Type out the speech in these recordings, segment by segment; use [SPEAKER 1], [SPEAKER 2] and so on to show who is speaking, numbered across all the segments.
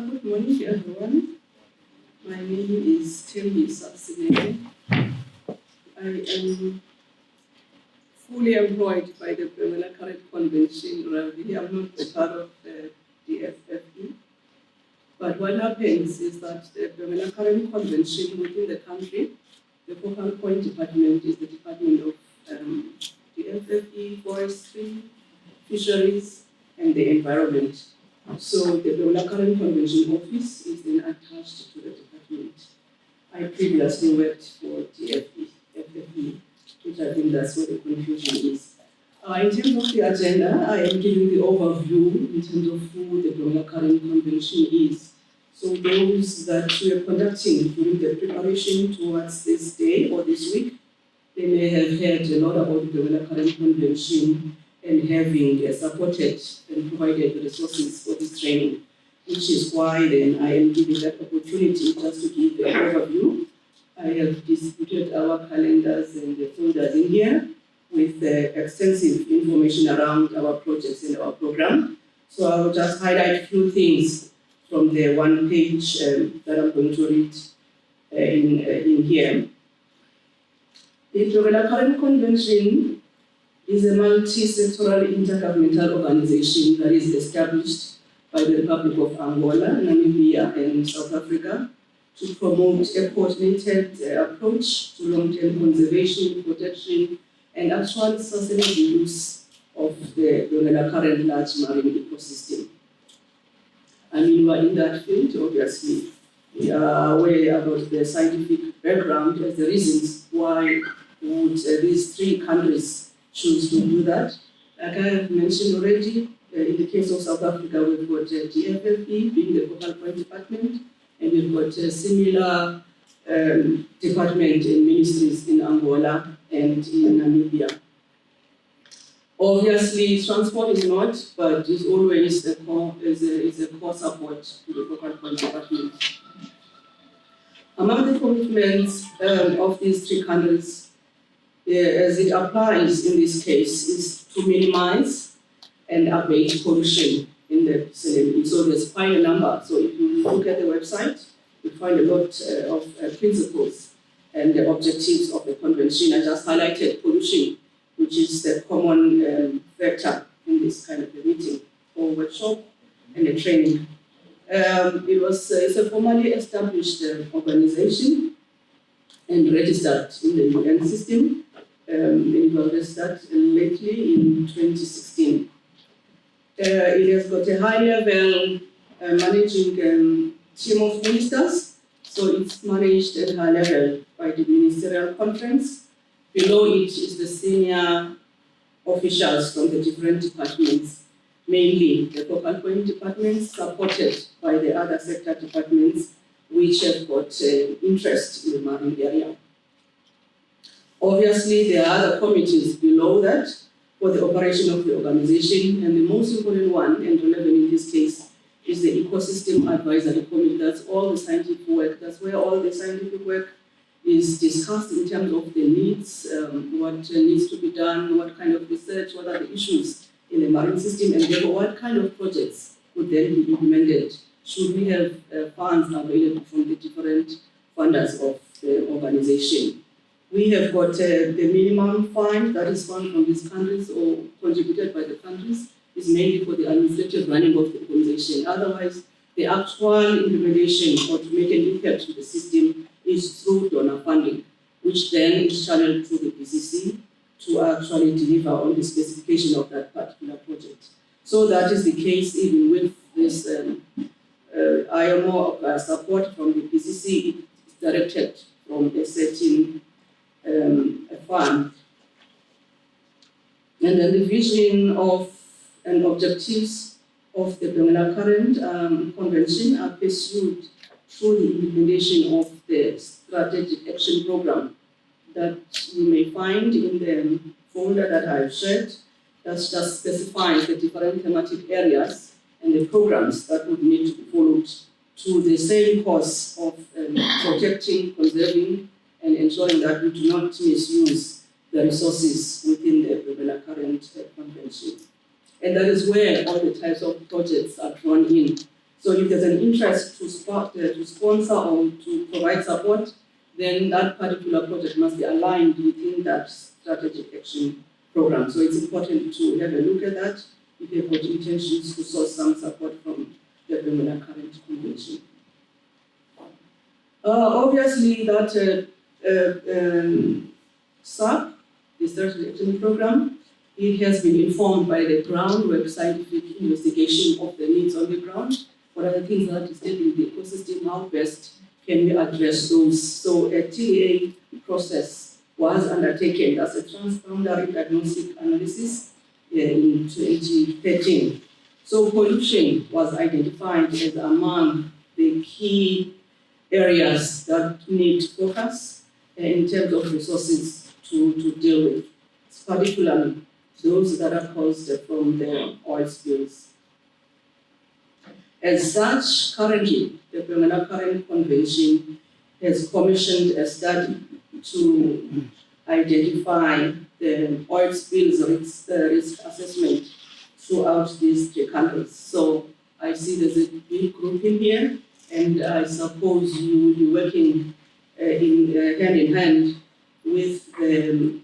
[SPEAKER 1] Good morning, everyone. My name is Sineke. I am fully employed by the Current Convention. Really, I'm not a part of the FFE. But what happens is that the Current Convention within the country, the focal point department is the Department of the FFE, Forestry, Fisheries, and the Environment. So the Current Convention office is then attached to the department. I previously worked for the FFE, which I think that's where the confusion is. In terms of the agenda, I am giving the overview in terms of who the Current Convention is. So those that we are conducting during the preparation towards this day or this week, they may have heard a lot about the Current Convention and having supported and provided the resources for this training, which is why then I am giving that opportunity just to give the overview. I have distributed our calendars and the folders in here with extensive information around our projects and our program. So I will just highlight a few things from the one page that I'm going to read in here. The Current Convention is a multi-sectoral intergovernmental organization that is established by the Republic of Angola, Namibia, and South Africa to promote a coordinated approach to long-term conservation, protection, and actual sustainable use of the current large marine ecosystem. I mean, we're in that field, obviously. We are aware about the scientific background as the reasons why would these three countries choose to do that. Like I have mentioned already, in the case of South Africa, we've got DFFE being the focal point department, and we've got a similar department and ministries in Angola and in Namibia. Obviously, transport is not, but it's always a core support to the focal point department. Among the commitments of these three countries, as it applies in this case, is to minimize and abate pollution in the vicinity. So there's quite a number. So if you look at the website, you find a lot of principles and the objectives of the convention. I just highlighted pollution, which is the common vector in this kind of a meeting or workshop and a training. It's a formally established organization and registered in the UN system. It was registered lately in 2016. It has got a high-level managing team of ministers, so it's managed at high level by the ministerial conference. Below it is the senior officials from the different departments, mainly the focal point departments, supported by the other sector departments, which have got interest in the marine area. Obviously, there are other committees below that for the operation of the organization, and the most important one, and relevant in this case, is the Ecosystem Advisory Committee. That's all the scientific work. That's where all the scientific work is discussed in terms of the needs, what needs to be done, what kind of research, what are the issues in the marine system, and therefore what kind of projects would then be implemented should we have funds available from the different funders of the organization. We have got the minimum fund that is funded from these countries or contributed by the countries is mainly for the administrative running of the organization. Otherwise, the actual implementation or to make an impact to the system is through donor funding, which then is channeled through the PCC to actually deliver on the specification of that particular project. So that is the case even with this IMOrg support from the PCC. It's directed from a certain fund. And then the vision of and objectives of the Current Convention are pursued through the implementation of the Strategic Action Program that you may find in the folder that I've shared. That just specifies the different thematic areas and the programs that would need to be followed to the same course of protecting, conserving, and ensuring that we do not misuse the resources within the Current Convention. And that is where all the types of projects are drawn in. So if there's an interest to sponsor or to provide support, then that particular project must be aligned within that strategic action program. So it's important to have a look at that if you've got intentions to source some support from the Criminal Current Convention. Obviously, that SAP, the Strategic Action Program, it has been informed by the groundwork scientific investigation of the needs on the ground. What are the things that is in the ecosystem? How best can we address those? So a TAA process was undertaken as a transboundary diagnostic analysis in 2013. So pollution was identified as among the key areas that need focus in terms of resources to deal with, particularly those that are caused from the oil spills. As such, currently, the Criminal Current Convention has commissioned a study to identify the oil spills risk assessment throughout these 3 countries. So I see there's a big group in here, and I suppose you will be working hand in hand with the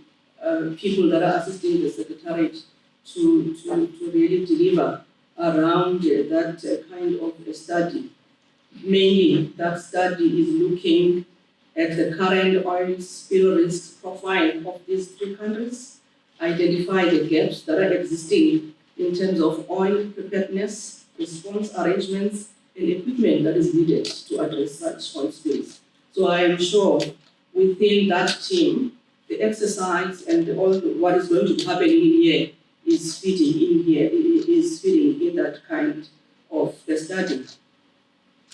[SPEAKER 1] people that are assisting the Secretariat to really deliver around that kind of a study. Mainly, that study is looking at the current oil spill risk profile of these 3 countries, identify the gaps that are existing in terms of oil preparedness, response arrangements, and equipment that is needed to address such oil spills. So I am sure within that team, the exercise and all what is going to be happening in here is fitting in that kind of the study.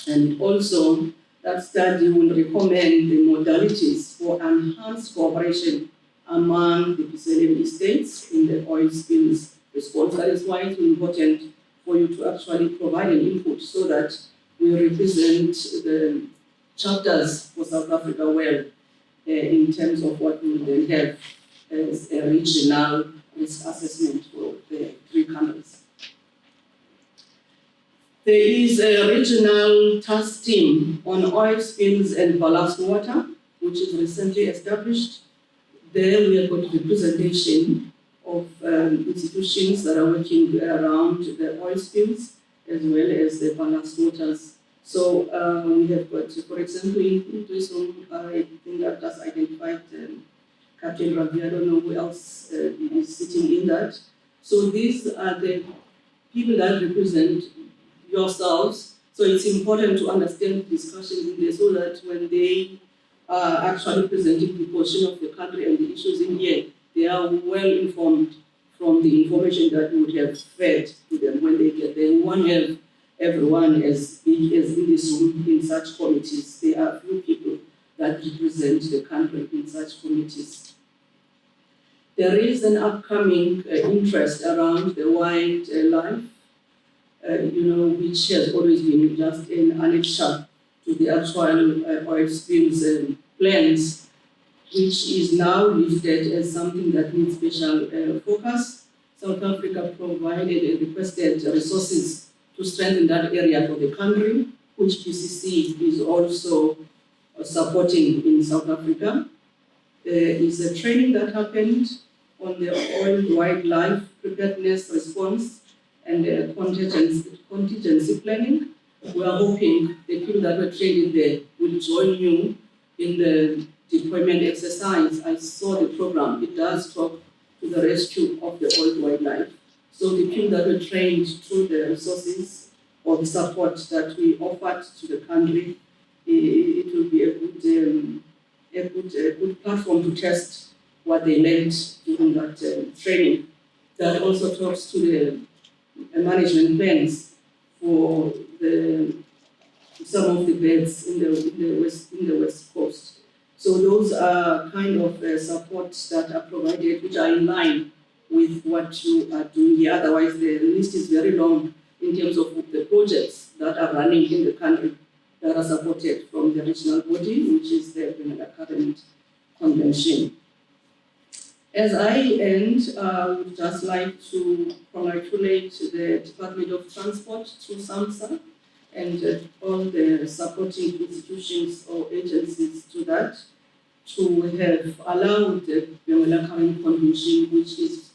[SPEAKER 1] And also, that study will recommend the modalities for enhanced cooperation among the PCLM states in the oil spills response. That is why it's important for you to actually provide an input so that we represent the chapters for South Africa well in terms of what we will then have as a regional risk assessment for the 3 countries. There is a regional task team on oil spills and ballast water, which is recently established. There we have got representation of institutions that are working around the oil spills as well as the ballast waters. So we have got, for example, in tourism, I think I've just identified Captain Ravi. I don't know who else is sitting in that. So these are the people that represent yourselves. So it's important to understand discussions in there so that when they are actually presenting the position of the country and the issues in here, they are well informed from the information that we would have fed to them when they get there. We won't have everyone as big as in this room in such committees. There are few people that represent the country in such committees. There is an upcoming interest around the wildlife, which has always been just an annexure to the actual oil spills plans, which is now listed as something that needs special focus. South Africa provided and requested resources to strengthen that area for the country, which PCC is also supporting in South Africa. There is a training that happened on the oil wildlife preparedness response and contingency planning. We are hoping the people that were trained there will join you in the deployment exercise. I saw the program. It does talk to the rescue of the oil wildlife. So the people that were trained through the resources or the support that we offered to the country, it will be a good platform to test what they learned during that training. That also talks to the management plans for some of the beds in the west coast. So those are kind of supports that are provided, which are in line with what you are doing here. Otherwise, the list is very long in terms of the projects that are running in the country that are supported from the regional body, which is the Criminal Current Convention. As I end, I would just like to congratulate the Department of Transport through SAMSA and all the supporting institutions or agencies to that, to have allowed the Bemela Current Convention, which is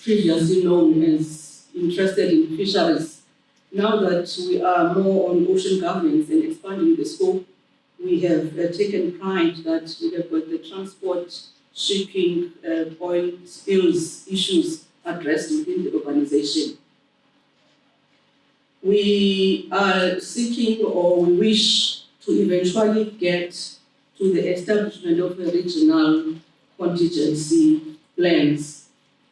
[SPEAKER 1] previously known as interested in fisheries. Now that we are more on ocean governance and expanding the scope, we have taken pride that we have got the transport, shipping, oil spills issues addressed within the organization. We are seeking or we wish to eventually get to the establishment of a regional contingency plans,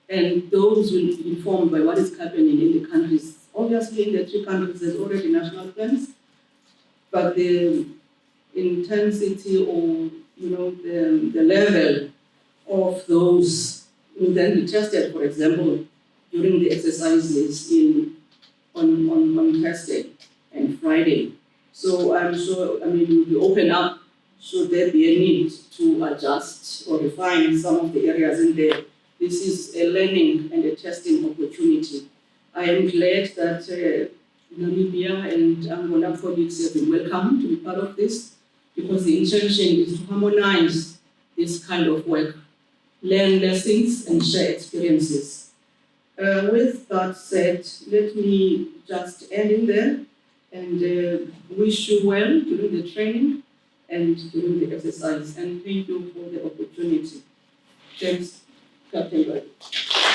[SPEAKER 1] and those will be informed by what is happening in the countries. Obviously, in the 3 countries, there's already national plans, but the intensity or the level of those will then be tested, for example, during the exercises on Thursday and Friday. So I'm sure, we'll be open up should there be a need to adjust or refine some of the areas in there. This is a learning and a testing opportunity. I am glad that Namibia and Angola colleagues have been welcome to be part of this, because the intention is to harmonize this kind of work, learn lessons and share experiences. With that said, let me just end in there and wish you well during the training and during the exercise, and thank you for the opportunity. Thanks, Captain Bradley.